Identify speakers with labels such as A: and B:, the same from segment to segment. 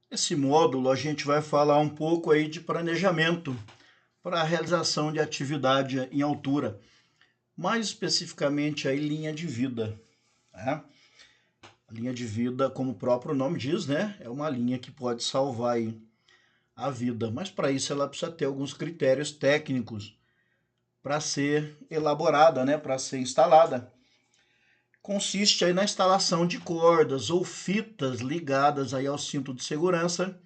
A: Nesse módulo, a gente vai falar um pouco aí de planejamento para a realização de atividade em altura, mais especificamente aí linha de vida, né? A linha de vida, como o próprio nome diz, né, é uma linha que pode salvar aí a vida, mas para isso ela precisa ter alguns critérios técnicos para ser elaborada, né, para ser instalada. Consiste aí na instalação de cordas ou fitas ligadas aí ao cinto de segurança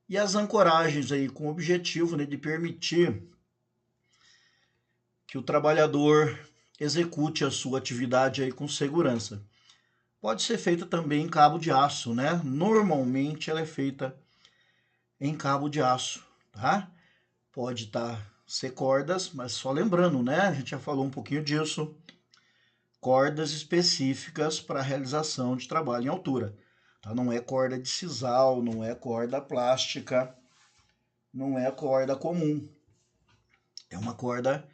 A: e as ancoragens aí com o objetivo, né, de permitir que o trabalhador execute a sua atividade aí com segurança. Pode ser feita também em cabo de aço, né? Normalmente ela é feita em cabo de aço, tá? Pode ser cordas, mas só lembrando, né? A gente já falou um pouquinho disso. Cordas específicas para a realização de trabalho em altura. Tá? Não é corda de sisal, não é corda plástica, não é corda comum. É uma corda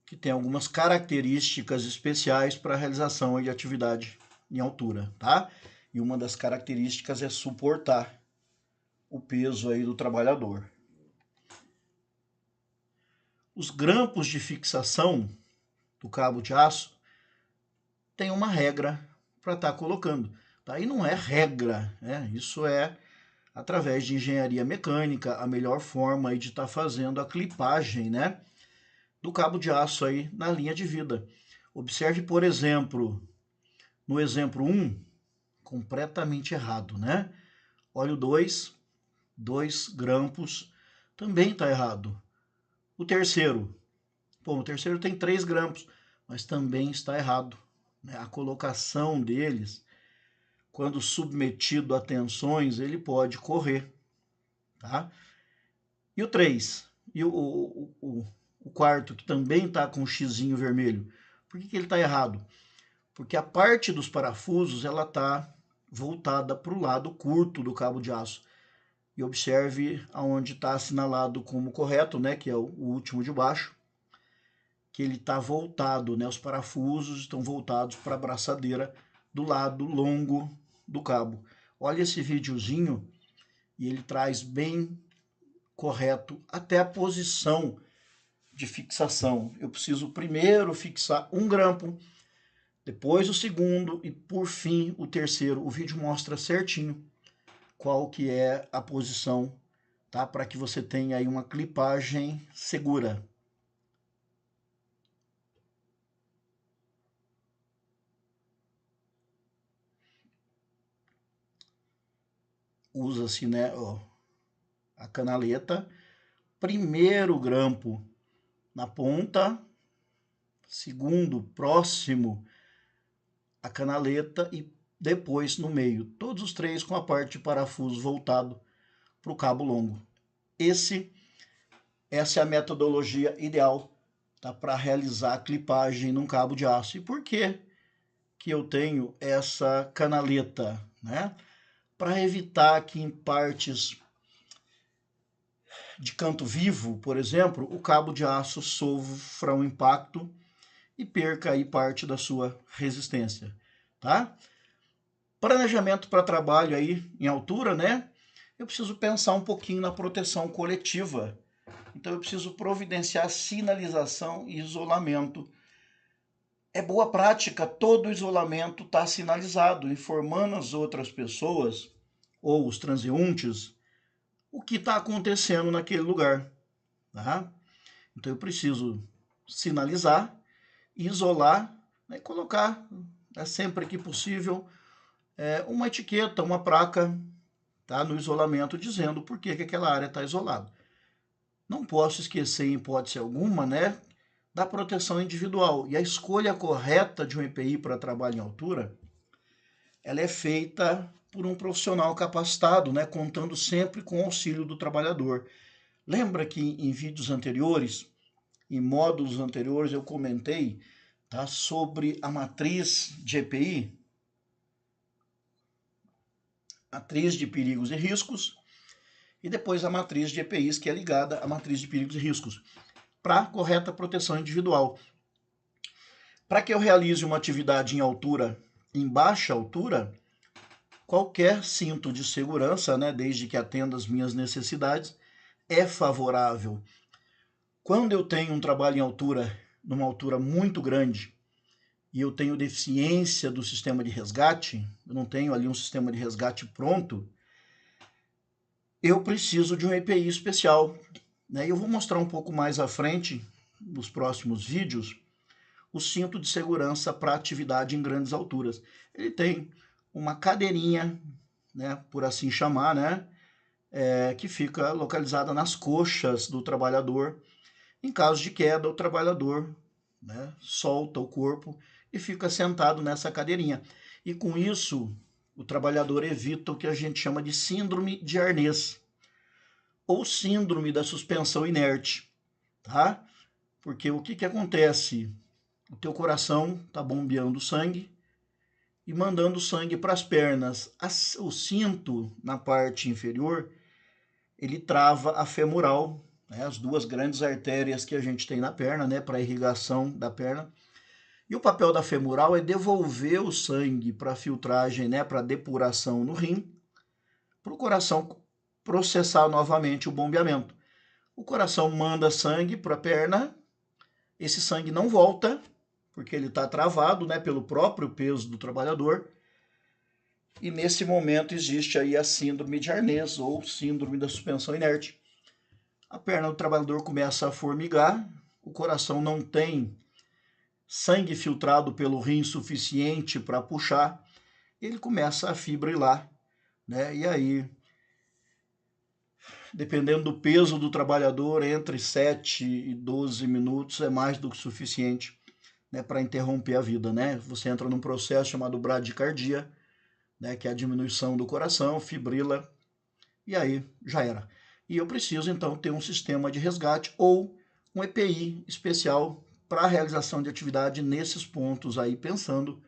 A: que tem algumas características especiais para a realização de atividade em altura, tá? E uma das características é suportar o peso aí do trabalhador. Os grampos de fixação do cabo de aço tem uma regra para estar colocando, tá? E não é regra, né? Isso é através de engenharia mecânica a melhor forma aí de estar fazendo a clipagem, né, do cabo de aço aí na linha de vida. Observe, por exemplo, no exemplo 1, completamente errado, né? Olha o 2, 2 grampos, também está errado. O terceiro, o terceiro tem 3 grampos, mas também está errado, né? A colocação deles, quando submetido a tensões, ele pode correr, tá? E o 3, e o quarto, que também está com o xizinho vermelho, por que ele está errado? Porque a parte dos parafusos ela está voltada para o lado curto do cabo de aço. E observe aonde está assinalado como correto, né, que é o último de baixo, que ele está voltado, né, os parafusos estão voltados para a braçadeira do lado longo do cabo. Olha esse videozinho e ele traz bem correto até a posição de fixação. Eu preciso primeiro fixar um grampo, depois o segundo e por fim o terceiro. O vídeo mostra certinho qual que é a posição, tá? Para que você tenha aí uma clipagem segura. Usa-se, né, ó, a canaleta, primeiro grampo na ponta, segundo próximo a canaleta e depois no meio. Todos os três com a parte de parafuso voltado para o cabo longo. Essa é a metodologia ideal, tá, para realizar a clipagem num cabo de aço. E por que eu tenho essa canaleta, né? Para evitar que em partes de canto vivo, por exemplo, o cabo de aço sofra um impacto e perca aí parte da sua resistência, tá? Planejamento para trabalho aí em altura, né? Eu preciso pensar um pouquinho na proteção coletiva. Então eu preciso providenciar sinalização e isolamento. É boa prática todo o isolamento estar sinalizado, informando as outras pessoas ou os transeuntes o que está acontecendo naquele lugar. Tá? Então eu preciso sinalizar, isolar, né, colocar, né, sempre que possível, uma etiqueta, uma placa, tá, no isolamento dizendo por que aquela área está isolada. Não posso esquecer, em hipótese alguma, né, da proteção individual. E a escolha correta de um EPI para trabalho em altura, ela é feita por um profissional capacitado, né, contando sempre com o auxílio do trabalhador. Lembra que em vídeos anteriores, em módulos anteriores, eu comentei, tá, sobre a matriz de EPI, matriz de perigos e riscos, e depois a matriz de EPIs, que é ligada à matriz de perigos e riscos, para correta proteção individual. Para que eu realize uma atividade em altura, em baixa altura, qualquer cinto de segurança, né, desde que atenda às minhas necessidades, é favorável. Quando eu tenho um trabalho em altura, numa altura muito grande, e eu tenho deficiência do sistema de resgate, eu não tenho ali um sistema de resgate pronto, eu preciso de um EPI especial, né? Eu vou mostrar um pouco mais à frente, nos próximos vídeos, o cinto de segurança para atividade em grandes alturas. Ele tem uma cadeirinha, né, por assim chamar, né, que fica localizada nas coxas do trabalhador. Em caso de queda, o trabalhador, né, solta o corpo e fica sentado nessa cadeirinha. E com isso, o trabalhador evita o que a gente chama de síndrome de arnês ou síndrome da suspensão inerte, tá? Porque o que acontece? O teu coração está bombeando sangue e mandando sangue para as pernas. O cinto, na parte inferior, ele trava a femoral, né, as duas grandes artérias que a gente tem na perna, né, para irrigação da perna. E o papel da femoral é devolver o sangue para filtragem, né, para depuração no rim, para o coração processar novamente o bombeamento. O coração manda sangue para a perna, esse sangue não volta, porque ele está travado, né, pelo próprio peso do trabalhador. E nesse momento existe aí a síndrome de arnês ou síndrome da suspensão inerte. A perna do trabalhador começa a formigar, o coração não tem sangue filtrado pelo rim suficiente para puxar, ele começa a fibrilar, né? E aí, dependendo do peso do trabalhador, entre 7 e 12 minutos é mais do que suficiente, né, para interromper a vida, né? Você entra num processo chamado bradicardia, né, que é a diminuição do coração, fibrila, e aí já era. E eu preciso, então, ter um sistema de resgate ou um EPI especial para a realização de atividade nesses pontos aí, pensando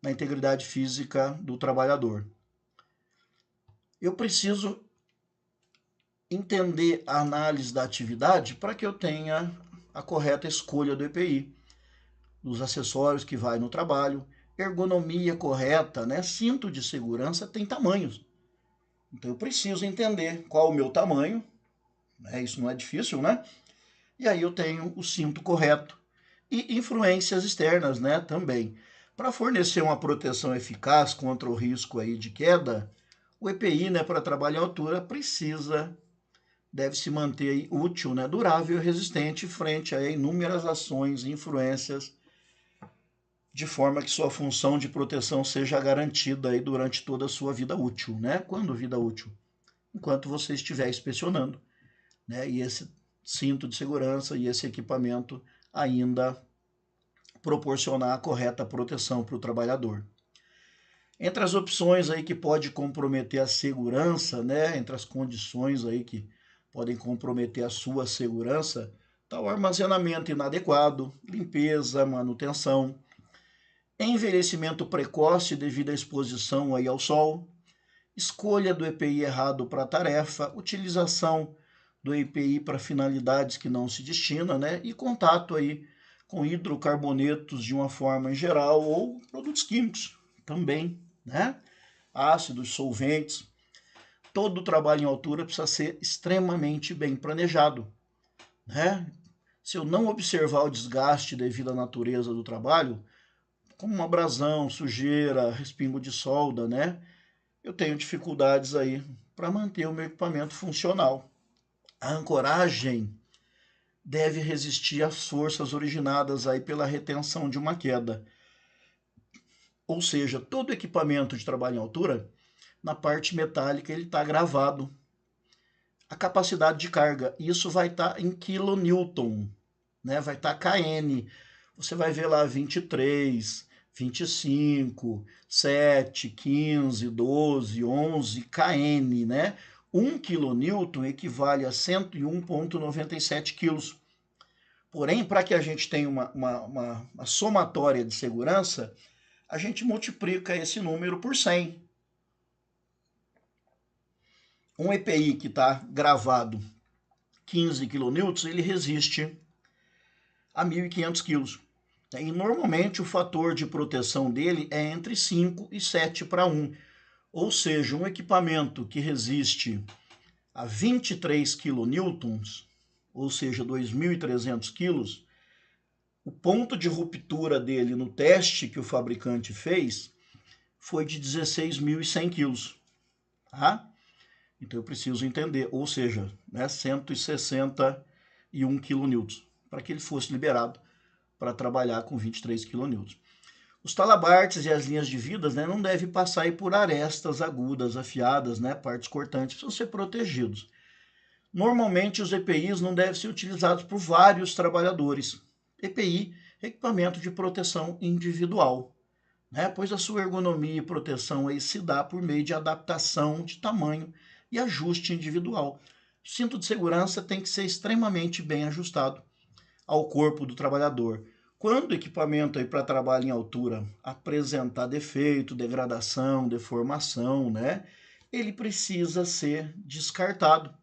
A: na integridade física do trabalhador. Eu preciso entender a análise da atividade para que eu tenha a correta escolha do EPI, dos acessórios que vai no trabalho, ergonomia correta, né? Cinto de segurança tem tamanhos. Então eu preciso entender qual o meu tamanho, né? Isso não é difícil, né? E aí eu tenho o cinto correto e influências externas, né, também. Para fornecer uma proteção eficaz contra o risco aí de queda, o EPI, né, para trabalho em altura deve se manter aí útil, né, durável e resistente frente a inúmeras ações e influências, de forma que sua função de proteção seja garantida aí durante toda a sua vida útil, né? Quando vida útil? Enquanto você estiver inspecionando, né? E esse cinto de segurança e esse equipamento ainda proporcionar a correta proteção para o trabalhador. Entre as opções aí que pode comprometer a segurança, né, entre as condições aí que podem comprometer a sua segurança, está o armazenamento inadequado, limpeza, manutenção, envelhecimento precoce devido à exposição aí ao sol, escolha do EPI errado para a tarefa, utilização do EPI para finalidades que não se destina, né, e contato aí com hidrocarbonetos de uma forma em geral ou produtos químicos também, né? Ácidos, solventes. Todo o trabalho em altura precisa ser extremamente bem planejado, né? Se eu não observar o desgaste devido à natureza do trabalho, como uma abrasão, sujeira, respingo de solda, né? Eu tenho dificuldades aí para manter o meu equipamento funcional. A ancoragem deve resistir às forças originadas aí pela retenção de uma queda. Ou seja, todo equipamento de trabalho em altura, na parte metálica, ele está gravado a capacidade de carga. Isso vai estar em kilonewton, né? Vai estar kN. Você vai ver lá 23, 25, 7, 15, 12, 11 kN, né? 1 kN equivale a 101,97 quilos. Porém, para que a gente tenha uma somatória de segurança, a gente multiplica esse número por 100. Um EPI que está gravado 15 kN, ele resiste a 1.500 kg. E normalmente o fator de proteção dele é entre 5 e 7 para 1. ou seja, um equipamento que resiste a 23 kN, ou seja, 2.300 kg, o ponto de ruptura dele no teste que o fabricante fez foi de 16.100 kg. Tá? Então eu preciso entender, ou seja, 161 kN, para que ele fosse liberado para trabalhar com 23 kN. Os talabartes e as linhas de vidas não devem passar aí por arestas agudas, afiadas, partes cortantes, precisam ser protegidos. Normalmente os EPIs não devem ser utilizados por vários trabalhadores. EPI, equipamento de proteção individual, pois a sua ergonomia e proteção aí se dá por meio de adaptação de tamanho e ajuste individual. O cinto de segurança tem que ser extremamente bem ajustado ao corpo do trabalhador. Quando o equipamento para trabalho em altura apresentar defeito, degradação, deformação, ele precisa ser descartado.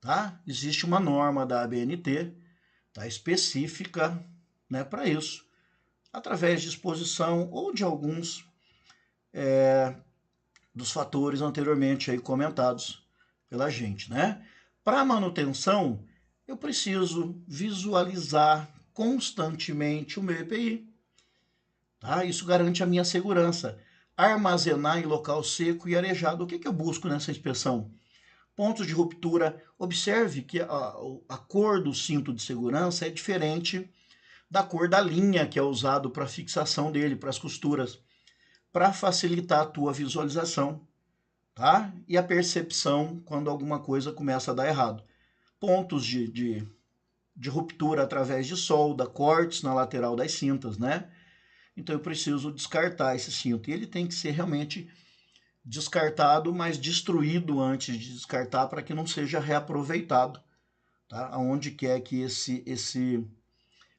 A: Tá? Existe uma norma da ABNT específica para isso, através de exposição ou de alguns dos fatores anteriormente aí comentados pela gente. Para manutenção, eu preciso visualizar constantemente o meu EPI. Tá? Isso garante a minha segurança. Armazenar em local seco e arejado. O que eu busco nessa inspeção? Pontos de ruptura. Observe que a cor do cinto de segurança é diferente da cor da linha que é usado para a fixação dele, para as costuras, para facilitar a tua visualização, tá? E a percepção quando alguma coisa começa a dar errado. Pontos de ruptura através de solda, cortes na lateral das cintas, Então eu preciso descartar esse cinto. E ele tem que ser realmente descartado, mas destruído antes de descartar, para que não seja reaproveitado, tá? Aonde quer que esse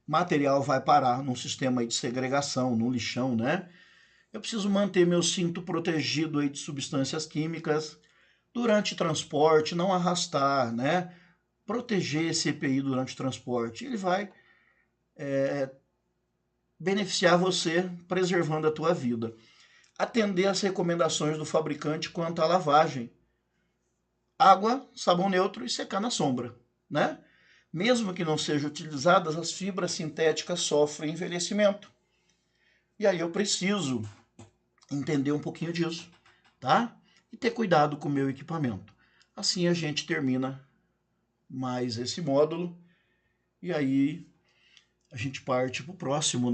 A: material vai parar, num sistema de segregação, no lixão, Eu preciso manter meu cinto protegido aí de substâncias químicas durante o transporte, não arrastar, Proteger esse EPI durante o transporte. Ele vai beneficiar você, preservando a tua vida. Atender às recomendações do fabricante quanto à lavagem. Água, sabão neutro e secar na sombra, Mesmo que não sejam utilizadas, as fibras sintéticas sofrem envelhecimento. E aí eu preciso entender um pouquinho disso, tá? E ter cuidado com o meu equipamento. Assim a gente termina mais esse módulo e aí a gente parte para o próximo,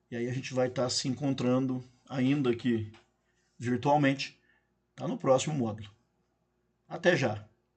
A: E aí a gente vai estar se encontrando ainda aqui virtualmente, tá? No próximo módulo. Até já!